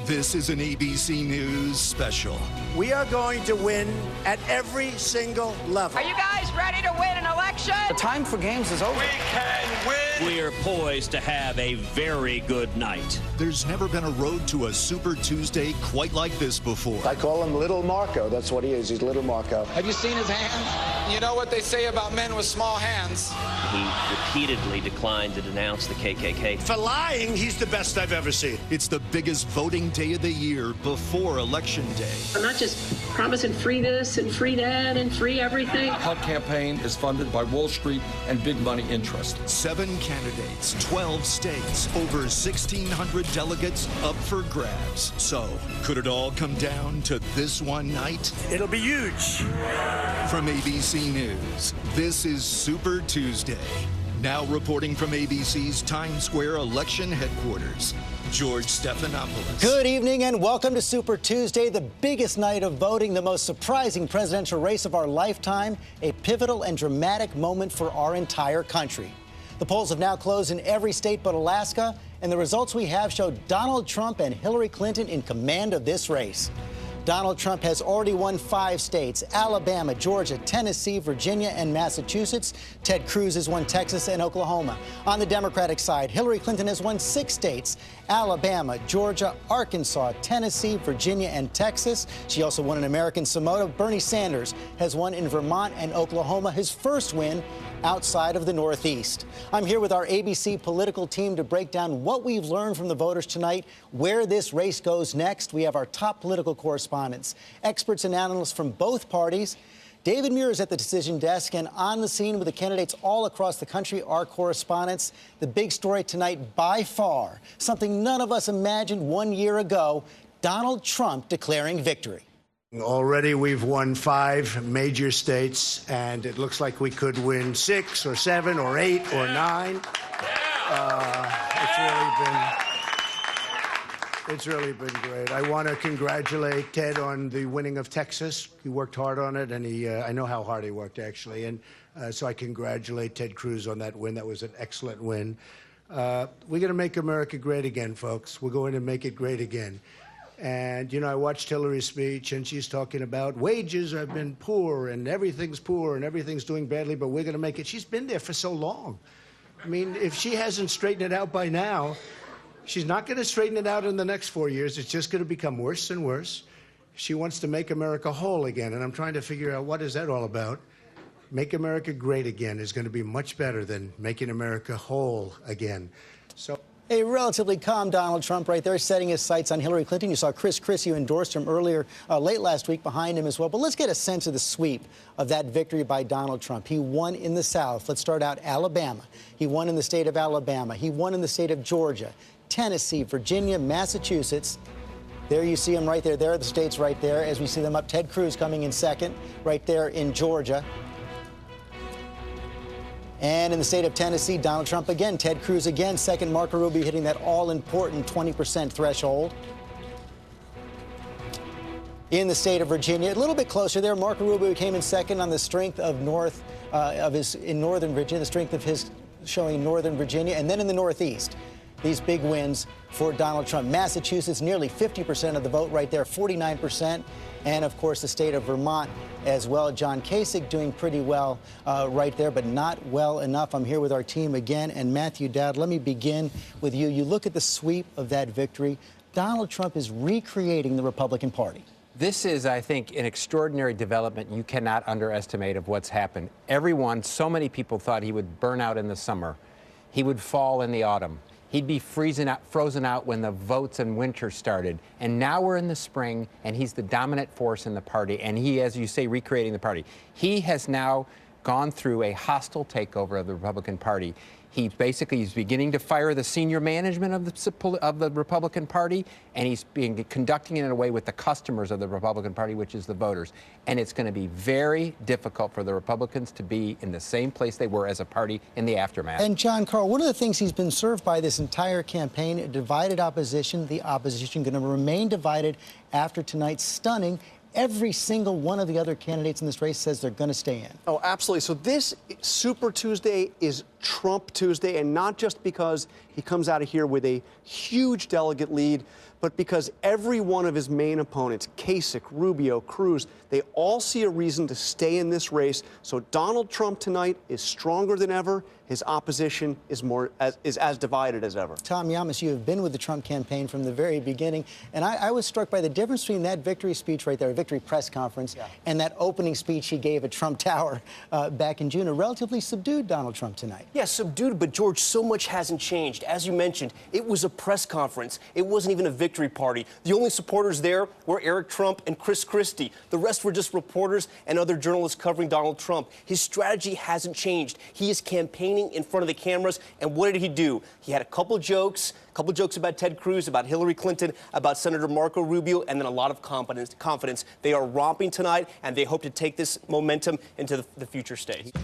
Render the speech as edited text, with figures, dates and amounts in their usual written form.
This is an ABC News special. We are going to win at every single level. Are you guys ready to win an election? The time for games is over. We can win. We are poised to have a very good night. There's never been a road to a Super Tuesday quite like this before. I call him Little Marco. That's what he is. He's Little Marco. Have you seen his hands? You know what they say about men with small hands? He repeatedly declined to denounce the KKK. For lying, he's the best I've ever seen. It's the biggest voting day of the year before Election Day. I'm not just promising free this and free that and free everything. HUD campaign is funded by Wall Street and big money interest. 7 candidates, 12 states, over 1,600 delegates up for grabs. So, could it all come down to this one night? It'll be huge. From ABC News, this is Super Tuesday. Now reporting from ABC's Times Square election headquarters, George Stephanopoulos. Good evening and welcome to Super Tuesday, the biggest night of voting, the most surprising presidential race of our lifetime, a pivotal and dramatic moment for our entire country. The polls have now closed in every state but Alaska, and the results we have show Donald Trump and Hillary Clinton in command of this race. Donald Trump has already won 5 states: Alabama, Georgia, Tennessee, Virginia, and Massachusetts. Ted Cruz has won Texas and Oklahoma. On the Democratic side, Hillary Clinton has won 6 states: Alabama, Georgia, Arkansas, Tennessee, Virginia, and Texas. She also won in American Samoa. Bernie Sanders has won in Vermont and Oklahoma, his first win outside of the Northeast. I'm here with our ABC political team to break down what we've learned from the voters tonight, where this race goes next. We have our top political correspondents, experts and analysts from both parties. David Muir is at the decision desk, and on the scene with the candidates all across the country, our correspondents. The big story tonight, by far, something none of us imagined 1 year ago, Donald Trump declaring victory. Already we've won 5 major states, and it looks like we could win 6 or 7 or 8 or 9. It's really been great. I want to congratulate Ted on the winning of Texas. He worked hard on it, and I know how hard he worked, actually. And so I congratulate Ted Cruz on that win. That was an excellent win. We're going to make America great again, folks. We're going to make it great again. And, you know, I watched Hillary's speech, and she's talking about wages have been poor and everything's doing badly, but we're going to make it. She's been there for so long. I mean, if she hasn't straightened it out by now, she's not going to straighten it out in the next 4 years. It's just going to become worse and worse. She wants to make America whole again, and I'm trying to figure out what is that all about. Make America great again is going to be much better than making America whole again. So. A relatively calm Donald Trump right there, setting his sights on Hillary Clinton. You saw Chris Christie, who endorsed him earlier, late last week, behind him as well. But let's get a sense of the sweep of that victory by Donald Trump. He won in the South. Let's start out Alabama. He won in the state of Alabama. He won in the state of Georgia, Tennessee, Virginia, Massachusetts. There you see him right there. There are the states right there as we see them up. Ted Cruz coming in second right there in Georgia. And in the state of Tennessee, Donald Trump again, Ted Cruz again, second, Marco Rubio hitting that all-important 20% threshold. In the state of Virginia, a little bit closer there, Marco Rubio came in second on the strength of in Northern Virginia, the strength of his showing in Northern Virginia, and then in the Northeast. These big wins for Donald Trump. Massachusetts, nearly 50% of the vote right there, 49%. And, of course, the state of Vermont as well. John Kasich doing pretty well right there, but not well enough. I'm here with our team again. And, Matthew Dowd, let me begin with you. You look at the sweep of that victory. Donald Trump is recreating the Republican Party. This is, I think, an extraordinary development you cannot underestimate of what's happened. Everyone, so many people thought he would burn out in the summer. He would fall in the autumn. He'd be frozen out when the votes in winter started. And now we're in the spring, and he's the dominant force in the party. And he, as you say, recreating the party. He has now gone through a hostile takeover of the Republican Party. He's beginning to fire the senior management of the Republican Party, and he's conducting it in a way with the customers of the Republican Party, which is the voters. And it's going to be very difficult for the Republicans to be in the same place they were as a party in the aftermath. And John Carl, one of the things he's been served by this entire campaign, a divided opposition, the opposition going to remain divided after tonight's stunning. Every single one of the other candidates in this race says they're going to stay in. Oh, absolutely. So this Super Tuesday is Trump Tuesday, and not just because he comes out of here with a huge delegate lead, but but because every one of his main opponents, Kasich, Rubio, Cruz, they all see a reason to stay in this race. So Donald Trump tonight is stronger than ever. His opposition is as divided as ever. Tom Yamas, you have been with the Trump campaign from the very beginning, and I was struck by the difference between that victory speech right there, a victory press conference, and that opening speech he gave at Trump Tower back in June. A relatively subdued Donald Trump tonight. Yeah, subdued, but George, so much hasn't changed. As you mentioned, it was a press conference. It wasn't even a victory party. The only supporters there were Eric Trump and Chris Christie. The rest were just reporters and other journalists covering Donald Trump. His strategy hasn't changed. He is campaigning in front of the cameras, and what did he do? He had a couple jokes about Ted Cruz, about Hillary Clinton, about Senator Marco Rubio, and then a lot of confidence. They are romping tonight, and they hope to take this momentum into the future state.